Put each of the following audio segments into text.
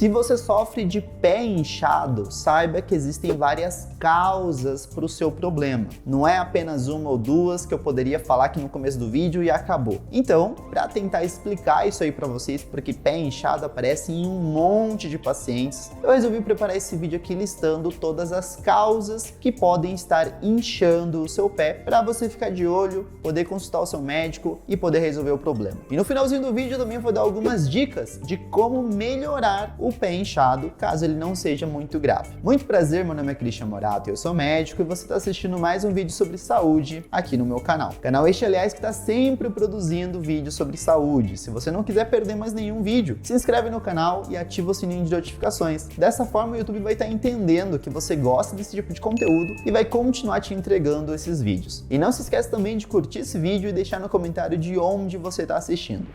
Se você sofre de pé inchado, saiba que existem várias causas para o seu problema. Não é apenas uma ou duas que eu poderia falar aqui no começo do vídeo e acabou. Então, para tentar explicar isso aí para vocês, porque pé inchado aparece em um monte de pacientes, eu resolvi preparar esse vídeo aqui listando todas as causas que podem estar inchando o seu pé para você ficar de olho, poder consultar o seu médico e poder resolver o problema. E no finalzinho do vídeo eu também vou dar algumas dicas de como melhorar o pé inchado, caso ele não seja muito grave. Muito prazer, meu nome é Christian Morato, eu sou médico e você está assistindo mais um vídeo sobre saúde aqui no meu canal. Canal este, aliás, que está sempre produzindo vídeos sobre saúde. Se você não quiser perder mais nenhum vídeo, se inscreve no canal e ativa o sininho de notificações. Dessa forma o YouTube vai estar entendendo que você gosta desse tipo de conteúdo e vai continuar te entregando esses vídeos. E não se esquece também de curtir esse vídeo e deixar no comentário de onde você está assistindo.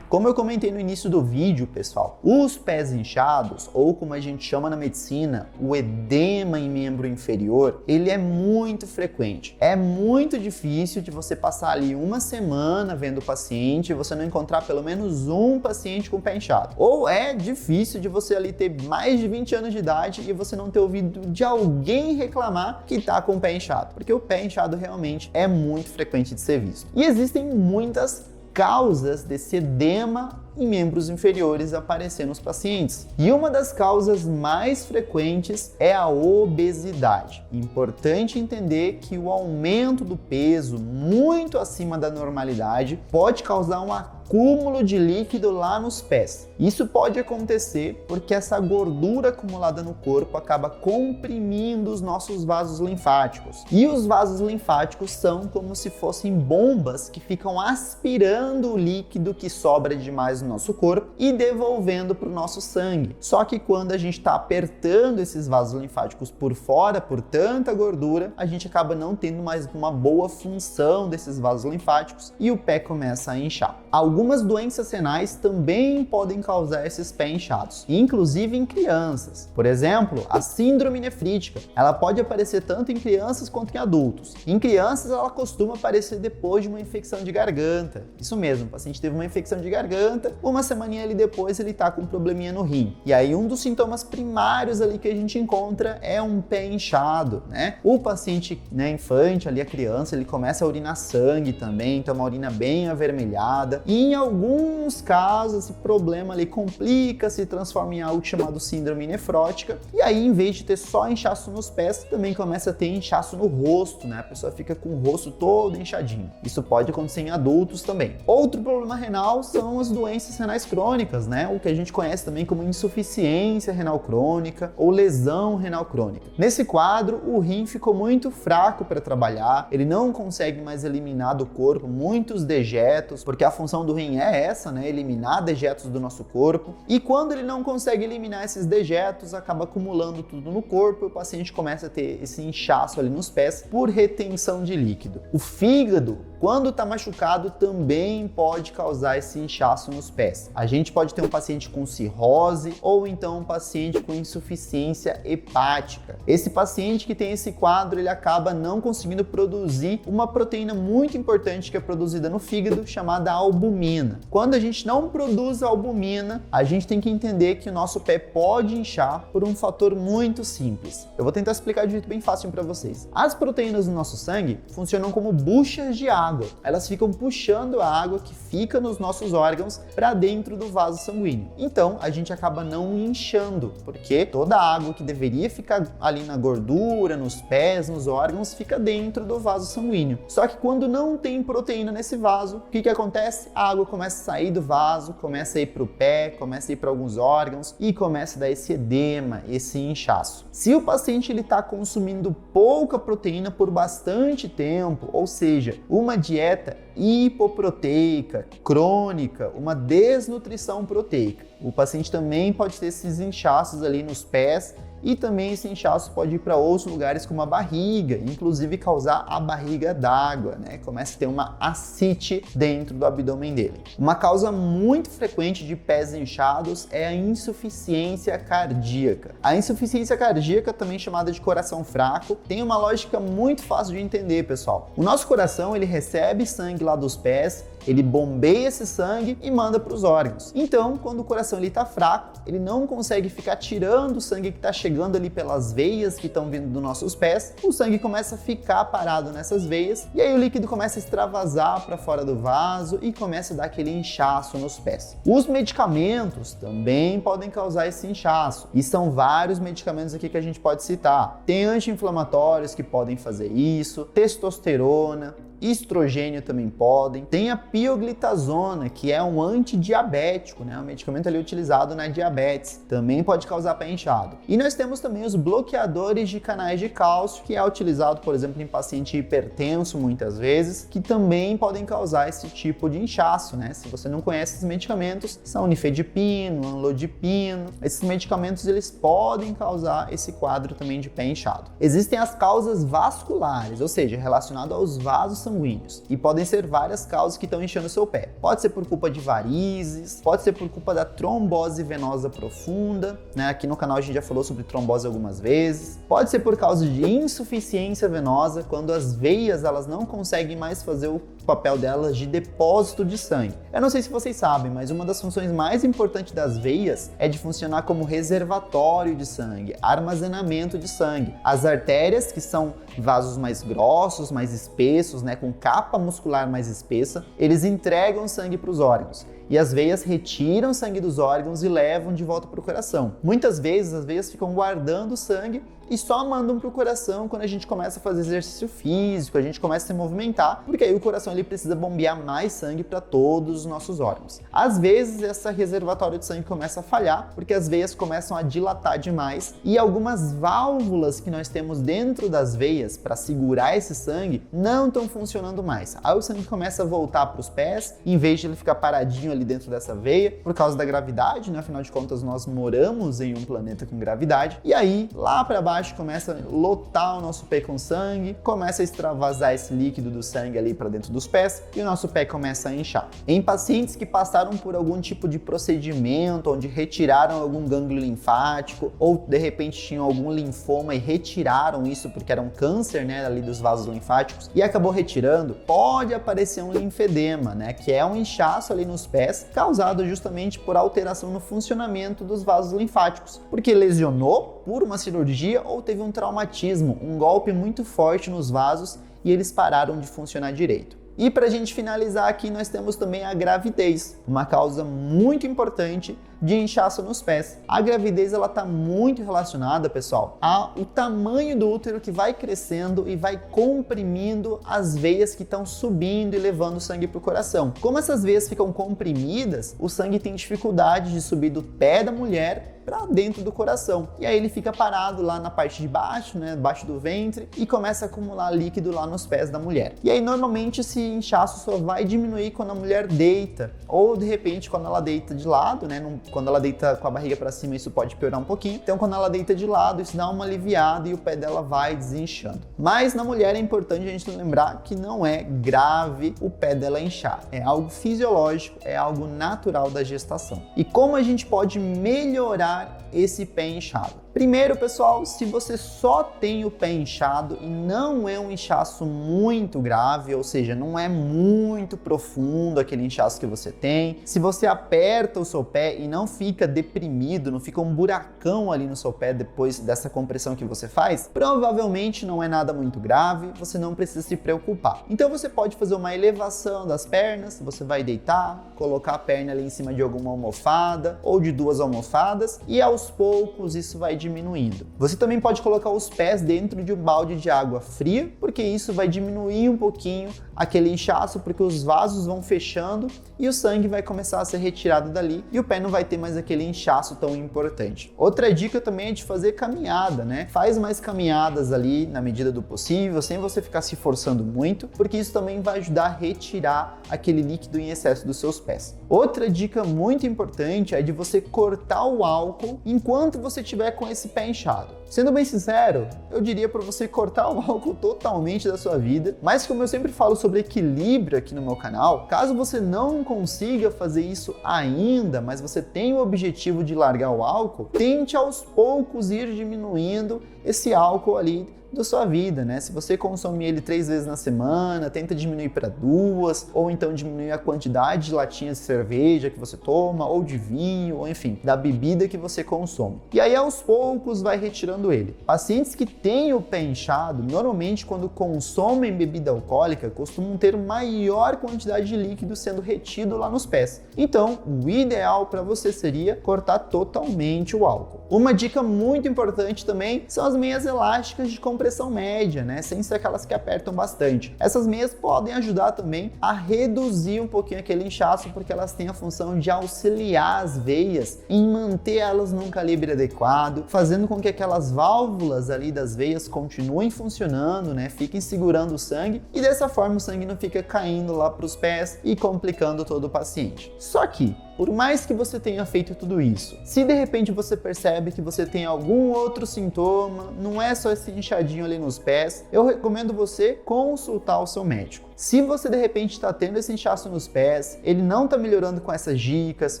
Como eu comentei no início do vídeo, pessoal, os pés inchados, ou como a gente chama na medicina, o edema em membro inferior, ele é muito frequente. É muito difícil de você passar ali uma semana vendo o paciente e você não encontrar pelo menos um paciente com pé inchado. Ou é difícil de você ali ter mais de 20 anos de idade e você não ter ouvido de alguém reclamar que tá com o pé inchado, porque o pé inchado realmente é muito frequente de ser visto. E existem muitas causas desse edema em membros inferiores aparecer nos pacientes. E uma das causas mais frequentes é a obesidade. Importante entender que o aumento do peso muito acima da normalidade pode causar um acúmulo de líquido lá nos pés. Isso pode acontecer porque essa gordura acumulada no corpo acaba comprimindo os nossos vasos linfáticos. E os vasos linfáticos são como se fossem bombas que ficam aspirando o líquido que sobra demais no nosso corpo e devolvendo para o nosso sangue. Só que quando a gente está apertando esses vasos linfáticos por fora, por tanta gordura, a gente acaba não tendo mais uma boa função desses vasos linfáticos e o pé começa a inchar. Algumas doenças renais também podem causar esses pés inchados, inclusive em crianças. Por exemplo, a síndrome nefrítica. Ela pode aparecer tanto em crianças quanto em adultos. Em crianças, ela costuma aparecer depois de uma infecção de garganta. Isso mesmo, o paciente teve uma infecção de garganta, uma semaninha ali depois ele tá com um probleminha no rim. E aí um dos sintomas primários ali que a gente encontra é um pé inchado, né? O paciente, infante ali, a criança, ele começa a urinar sangue também, então uma urina bem avermelhada. E em alguns casos esse problema ali complica, se transforma em algo chamado síndrome nefrótica. E aí, em vez de ter só inchaço nos pés, também começa a ter inchaço no rosto, né? A pessoa fica com o rosto todo inchadinho. Isso pode acontecer em adultos também. Outro problema renal são as doenças renais crônicas, né? O que a gente conhece também como insuficiência renal crônica ou lesão renal crônica. Nesse quadro, o rim ficou muito fraco para trabalhar, ele não consegue mais eliminar do corpo muitos dejetos, porque a função do rim é essa, né? Eliminar dejetos do nosso corpo. E quando ele não consegue eliminar esses dejetos, acaba acumulando tudo no corpo e o paciente começa a ter esse inchaço ali nos pés por retenção de líquido. O fígado, quando está machucado, também pode causar esse inchaço nos pés. A gente pode ter um paciente com cirrose ou então um paciente com insuficiência hepática. Esse paciente que tem esse quadro, ele acaba não conseguindo produzir uma proteína muito importante que é produzida no fígado, chamada albumina. Quando a gente não produz albumina, a gente tem que entender que o nosso pé pode inchar por um fator muito simples. Eu vou tentar explicar de um jeito bem fácil para vocês. As proteínas do nosso sangue funcionam como buchas de água. Elas ficam puxando a água que fica nos nossos órgãos para dentro do vaso sanguíneo. Então, a gente acaba não inchando, porque toda a água que deveria ficar ali na gordura, nos pés, nos órgãos, fica dentro do vaso sanguíneo. Só que quando não tem proteína nesse vaso, o que acontece? A água começa a sair do vaso, começa a ir para o pé, começa a ir para alguns órgãos e começa a dar esse edema, esse inchaço. Se o paciente está consumindo pouca proteína por bastante tempo, ou seja, uma dieta hipoproteica, crônica, uma desnutrição proteica, o paciente também pode ter esses inchaços ali nos pés e também esse inchaço pode ir para outros lugares como a barriga, inclusive causar a barriga d'água, né? Começa a ter uma ascite dentro do abdômen dele. Uma causa muito frequente de pés inchados é a insuficiência cardíaca. A insuficiência cardíaca, também chamada de coração fraco, tem uma lógica muito fácil de entender, pessoal. O nosso coração, ele recebe sangue lá dos pés, ele bombeia esse sangue e manda para os órgãos. Então, quando o coração está fraco, ele não consegue ficar tirando o sangue que está chegando ali pelas veias que estão vindo dos nossos pés, o sangue começa a ficar parado nessas veias e aí o líquido começa a extravasar para fora do vaso e começa a dar aquele inchaço nos pés. Os medicamentos também podem causar esse inchaço e são vários medicamentos aqui que a gente pode citar. Tem anti-inflamatórios que podem fazer isso, testosterona, estrogênio também podem. Tem a pioglitazona, que é um antidiabético, né? Um medicamento ali utilizado na diabetes. Também pode causar pé inchado. E nós temos também os bloqueadores de canais de cálcio, que é utilizado, por exemplo, em paciente hipertenso muitas vezes, que também podem causar esse tipo de inchaço, né? Se você não conhece esses medicamentos, são nifedipino, amlodipino. Esses medicamentos, eles podem causar esse quadro também de pé inchado. Existem as causas vasculares, ou seja, relacionado aos vasos sanguíneos, e podem ser várias causas que estão inchando o seu pé. Pode ser por culpa de varizes, pode ser por culpa da trombose venosa profunda, né? Aqui no canal a gente já falou sobre trombose algumas vezes. Pode ser por causa de insuficiência venosa, quando as veias elas não conseguem mais fazer o papel delas de depósito de sangue. Eu não sei se vocês sabem, mas uma das funções mais importantes das veias é de funcionar como reservatório de sangue, armazenamento de sangue. As artérias, que são vasos mais grossos, mais espessos, né, com capa muscular mais espessa, eles entregam sangue para os órgãos. E as veias retiram sangue dos órgãos e levam de volta para o coração. Muitas vezes as veias ficam guardando sangue e só mandam para o coração quando a gente começa a fazer exercício físico, a gente começa a se movimentar, porque aí o coração ele precisa bombear mais sangue para todos os nossos órgãos. Às vezes essa reservatório de sangue começa a falhar, porque as veias começam a dilatar demais e algumas válvulas que nós temos dentro das veias para segurar esse sangue não estão funcionando mais. Aí o sangue começa a voltar para os pés, em vez de ele ficar paradinho ali dentro dessa veia, por causa da gravidade, né? Afinal de contas nós moramos em um planeta com gravidade, e aí lá para baixo começa a lotar o nosso pé com sangue, começa a extravasar esse líquido do sangue ali para dentro dos pés e o nosso pé começa a inchar. Em pacientes que passaram por algum tipo de procedimento, onde retiraram algum gânglio linfático ou de repente tinham algum linfoma e retiraram isso porque era um câncer, né, ali dos vasos linfáticos e acabou retirando, pode aparecer um linfedema, né, que é um inchaço ali nos pés causado justamente por alteração no funcionamento dos vasos linfáticos, porque lesionou por uma cirurgia ou teve um traumatismo, um golpe muito forte nos vasos e eles pararam de funcionar direito. E para a gente finalizar aqui, nós temos também a gravidez, uma causa muito importante de inchaço nos pés. A gravidez ela está muito relacionada, pessoal, ao tamanho do útero que vai crescendo e vai comprimindo as veias que estão subindo e levando o sangue para o coração. Como essas veias ficam comprimidas, o sangue tem dificuldade de subir do pé da mulher para dentro do coração. E aí ele fica parado lá na parte de baixo, né, debaixo do ventre, e começa a acumular líquido lá nos pés da mulher. E aí normalmente esse inchaço só vai diminuir quando a mulher deita, ou de repente quando ela deita de lado, né, quando ela deita com a barriga para cima isso pode piorar um pouquinho. Então quando ela deita de lado isso dá uma aliviada e o pé dela vai desinchando. Mas na mulher é importante a gente lembrar que não é grave o pé dela inchar. É algo fisiológico, é algo natural da gestação. E como a gente pode melhorar esse pé inchado? Primeiro, pessoal, se você só tem o pé inchado e não é um inchaço muito grave, ou seja, não é muito profundo aquele inchaço que você tem, se você aperta o seu pé e não fica deprimido, não fica um buracão ali no seu pé depois dessa compressão que você faz, provavelmente não é nada muito grave, você não precisa se preocupar. Então você pode fazer uma elevação das pernas, você vai deitar, colocar a perna ali em cima de alguma almofada ou de duas almofadas e aos poucos isso vai diminuindo. Você também pode colocar os pés dentro de um balde de água fria, porque isso vai diminuir um pouquinho aquele inchaço, porque os vasos vão fechando e o sangue vai começar a ser retirado dali e o pé não vai ter mais aquele inchaço tão importante. Outra dica também é de fazer caminhada, né? Faz mais caminhadas ali na medida do possível, sem você ficar se forçando muito, porque isso também vai ajudar a retirar aquele líquido em excesso dos seus pés. Outra dica muito importante é de você cortar o álcool e enquanto você estiver com esse pé inchado. Sendo bem sincero, eu diria para você cortar o álcool totalmente da sua vida, mas como eu sempre falo sobre equilíbrio aqui no meu canal, caso você não consiga fazer isso ainda, mas você tem o objetivo de largar o álcool, tente aos poucos ir diminuindo esse álcool ali da sua vida, né? Se você consome ele 3 vezes na semana, tenta diminuir para 2, ou então diminuir a quantidade de latinhas de cerveja que você toma, ou de vinho, ou enfim, da bebida que você consome. E aí aos poucos vai retirando ele. Pacientes que têm o pé inchado, normalmente quando consomem bebida alcoólica, costumam ter maior quantidade de líquido sendo retido lá nos pés. Então, o ideal para você seria cortar totalmente o álcool. Uma dica muito importante também são as meias elásticas de compressão média, né? Sem ser aquelas que apertam bastante. Essas meias podem ajudar também a reduzir um pouquinho aquele inchaço, porque elas têm a função de auxiliar as veias em manter elas num calibre adequado, fazendo com que aquelas válvulas ali das veias continuem funcionando, né? Fiquem segurando o sangue e dessa forma o sangue não fica caindo lá para os pés e complicando todo o paciente. Só que, por mais que você tenha feito tudo isso, se de repente você percebe que você tem algum outro sintoma, não é só esse inchadinho ali nos pés, eu recomendo você consultar o seu médico. Se você de repente está tendo esse inchaço nos pés, ele não está melhorando com essas dicas,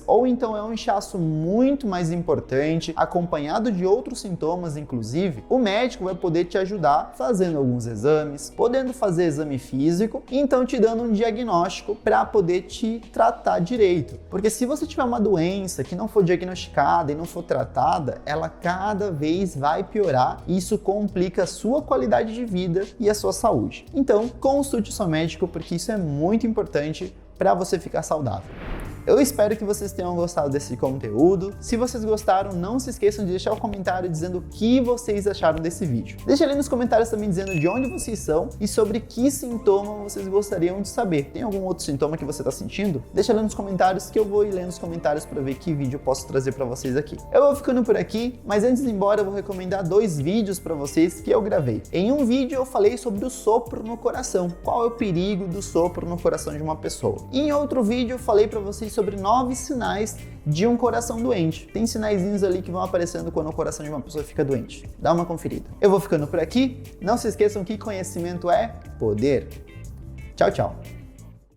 ou então é um inchaço muito mais importante, acompanhado de outros sintomas inclusive, o médico vai poder te ajudar fazendo alguns exames, podendo fazer exame físico, e então te dando um diagnóstico para poder te tratar direito. Porque se você tiver uma doença que não for diagnosticada e não for tratada, ela cada vez vai piorar e isso complica a sua qualidade de vida e a sua saúde. Então, consulte o seu médico, porque isso é muito importante para você ficar saudável. Eu espero que vocês tenham gostado desse conteúdo. Se vocês gostaram, não se esqueçam de deixar um comentário dizendo o que vocês acharam desse vídeo. Deixa ali nos comentários também dizendo de onde vocês são e sobre que sintoma vocês gostariam de saber. Tem algum outro sintoma que você está sentindo? Deixa ali nos comentários que eu vou ir lendo os comentários para ver que vídeo eu posso trazer para vocês aqui. Eu vou ficando por aqui, mas antes de ir embora eu vou recomendar 2 vídeos para vocês que eu gravei. Em um vídeo eu falei sobre o sopro no coração. Qual é o perigo do sopro no coração de uma pessoa? E em outro vídeo eu falei para vocês sobre 9 sinais de um coração doente. Tem sinaizinhos ali que vão aparecendo quando o coração de uma pessoa fica doente. Dá uma conferida. Eu vou ficando por aqui. Não se esqueçam que conhecimento é poder. Tchau, tchau.